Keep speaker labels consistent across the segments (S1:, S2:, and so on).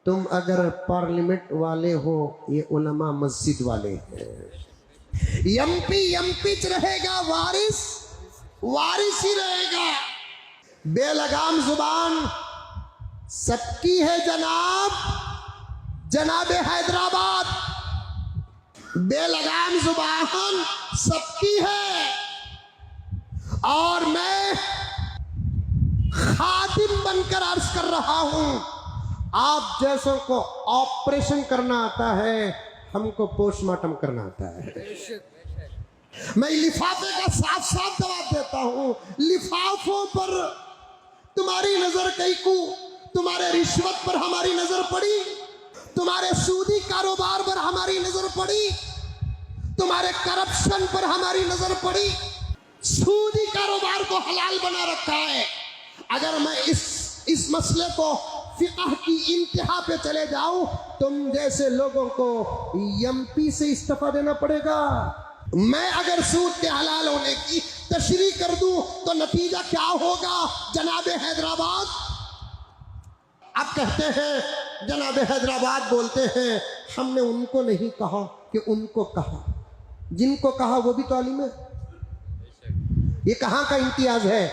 S1: تم اگر پارلیمنٹ والے ہو، یہ علماء مسجد والے ہیں۔ ایم پی رہے گا، وارث ہی رہے گا۔ بے لگام زبان سب کی ہے جناب حیدرآباد، بے لگام زبان سب کی ہے، اور میں خادم بن کر عرض کر رہا ہوں، آپ جیسوں کو آپریشن کرنا آتا ہے، ہم کو پوسٹ مارٹم کرنا آتا ہے۔ میں لفافے کا صاف جواب دیتا ہوں، لفافوں پر تمہاری نظر کئی کو، تمہارے رشوت پر ہماری نظر پڑی، تمہارے سودی کاروبار پر ہماری نظر پڑی، تمہارے کرپشن پر ہماری نظر پڑی، سودی کاروبار کو حلال بنا رکھا ہے۔ اگر میں اس مسئلے کو فقہ کی انتہا پہ چلے جاؤں، تم جیسے لوگوں کو ایم پی سے استعفیٰ دینا پڑے گا۔ میں اگر سود کے حلال ہونے کی تشریح کر دوں تو نتیجہ کیا ہوگا جناب حیدرآباد؟ اب کہتے ہیں جناب حیدرآباد بولتے ہیں ہم نے ان کو نہیں کہا کہ ان کو کہا، جن کو کہا وہ بھی تو عالم ہے۔ یہ کہاں کا امتیاز ہے؟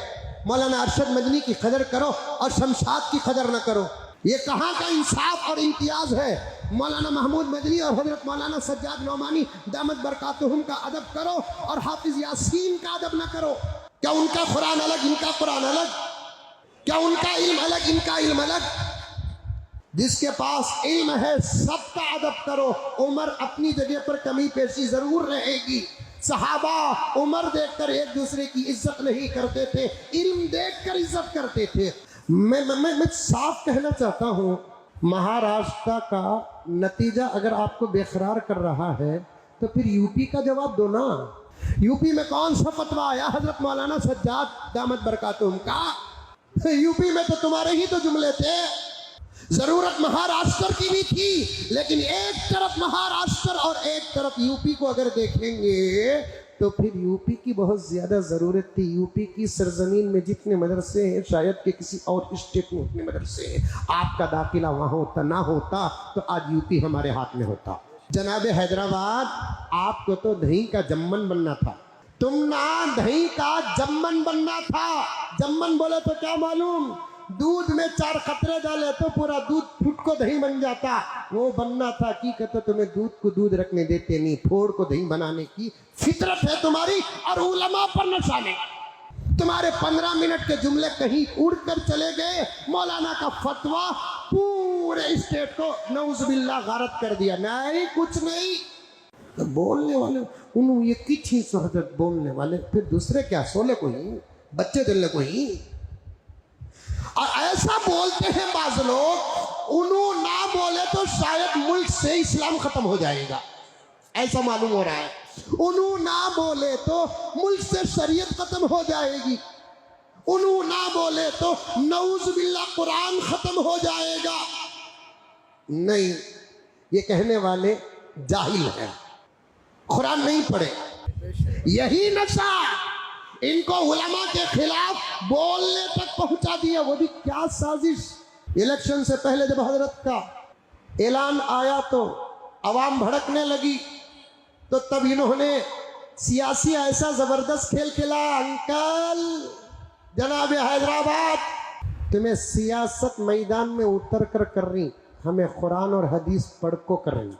S1: مولانا ارشد مدنی کی قدر کرو اور شمشاد کی قدر نہ کرو، یہ کہاں کا انصاف اور امتیاز ہے؟ مولانا محمود مدنی اور حضرت مولانا سجاد نعمانی دامت برکاتہم کا ادب کرو اور حافظ یاسین کا ادب نہ کرو۔ کیا ان کا قرآن الگ، ان کا قرآن الگ؟ کیا ان کا علم الگ، ان کا علم الگ؟ جس کے پاس علم ہے سب کا ادب کرو۔ عمر اپنی جگہ پر کمی پیشی ضرور رہے گی، صحابہ عمر دیکھ کر ایک دوسرے کی عزت نہیں کرتے تھے، علم دیکھ کر عزت کرتے تھے۔ میں صاف کہنا چاہتا ہوں، مہاراشٹر کا نتیجہ اگر آپ کو بےقرار کر رہا ہے تو پھر یو پی کا جواب دو نا۔ یو پی میں کون سا فتویٰ آیا حضرت مولانا سجاد دامت برکاتہم کا؟ یو پی میں تو تمہارے ہی تو جملے تھے۔ ضرورت مہاراشٹر کی بھی تھی، لیکن ایک طرف مہاراشٹر اور ایک طرف یو پی کو اگر دیکھیں گے تو پھر یو پی کی بہت زیادہ ضرورت تھی۔ یو پی کی سرزمین میں جتنے مدرسے ہیں شاید کہ کسی اور اسٹیٹ میں اتنے مدرسے ہیں، آپ کا داخلہ وہاں ہوتا نہ ہوتا تو آج یو پی ہمارے ہاتھ میں ہوتا۔ جناب حیدرآباد، آپ کو تو دہی کا جمن بننا تھا، تم نہ دہی کا جمن بننا تھا۔ جمن بولے تو کیا معلوم؟ دودھ میں 4 قطرے ڈالے تو پورا دودھ پھٹ کو دہی بن جاتا، وہ بننا تھا۔ کی کہتے تمہیں دودھ کو دودھ رکھنے دیتے نہیں، پھوڑ کو دہی بنانے کی فطرت ہے تمہاری، اور علماء پر نشہ نہیں۔ تمہارے 15 منٹ کے جملے کہیں اڑ کر چلے گئے، مولانا کا فتویٰ پورے اسٹیٹ کو نعوذ باللہ غارت کر دیا۔ نہیں، کچھ نہیں۔ بولنے والے انہوں یہ کچھ ہی حضرت بولنے والے، پھر دوسرے کیا سولے کو ہی، بچے دلنے کو ہی۔ اور ایسا بولتے ہیں بعض لوگ، انہوں نہ بولے تو شاید ملک سے اسلام ختم ہو جائے گا، ایسا معلوم ہو رہا ہے۔ انہوں نہ بولے تو ملک سے شریعت ختم ہو جائے گی، انہوں نہ بولے تو نعوذ باللہ قرآن ختم ہو جائے گا۔ نہیں، یہ کہنے والے جاہل ہیں، قرآن نہیں پڑھے۔ یہی نشہ ان کو علماء کے خلاف بولنے تک پہنچا دیا۔ وہ بھی کیا سازش! الیکشن سے پہلے جب حضرت کا اعلان آیا تو عوام بھڑکنے لگی، تو تب انہوں نے سیاسی ایسا زبردست کھیل کھیلا۔ انکل جناب حیدرآباد، تمہیں سیاست میدان میں اتر کر کر رہی، ہمیں قرآن اور حدیث پڑھ کو کر رہی۔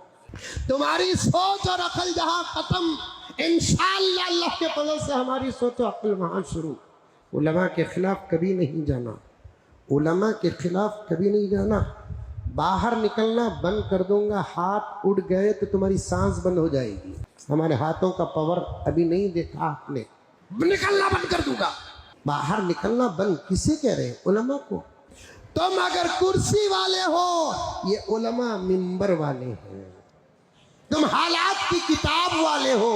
S1: تمہاری سوچ اور عقل جہاں ختم، انشاءاللہ اللہ کے فضل سے ہماری سوچ و عقل وہاں شروع۔ علماء کے خلاف کبھی نہیں جانا، علماء کے خلاف کبھی نہیں جانا۔ باہر نکلنا بند کر دوں گا، ہاتھ اڑ گئے تو تمہاری سانس بند ہو جائے گی۔ ہمارے ہاتھوں کا پاور ابھی نہیں دیکھا آپ نے، نکلنا بند کر دوں گا۔ باہر نکلنا بند کسے کہہ رہے ہیں؟ علماء کو۔ تم اگر کرسی والے ہو، یہ علماء منبر والے ہیں۔ تم حالات کی کتاب والے ہو،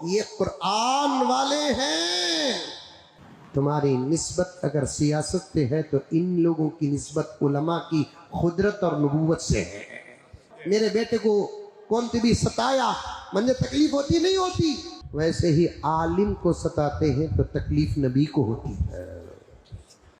S1: یہ قرآن والے ہیں۔ تمہاری نسبت اگر سیاست سے ہے تو ان لوگوں کی نسبت علماء کی قدرت اور نبوت سے ہے۔ میرے بیٹے کو کون بھی ستایا، مجھے تکلیف ہوتی نہیں ہوتی؟ ویسے ہی عالم کو ستاتے ہیں تو تکلیف نبی کو ہوتی ہے۔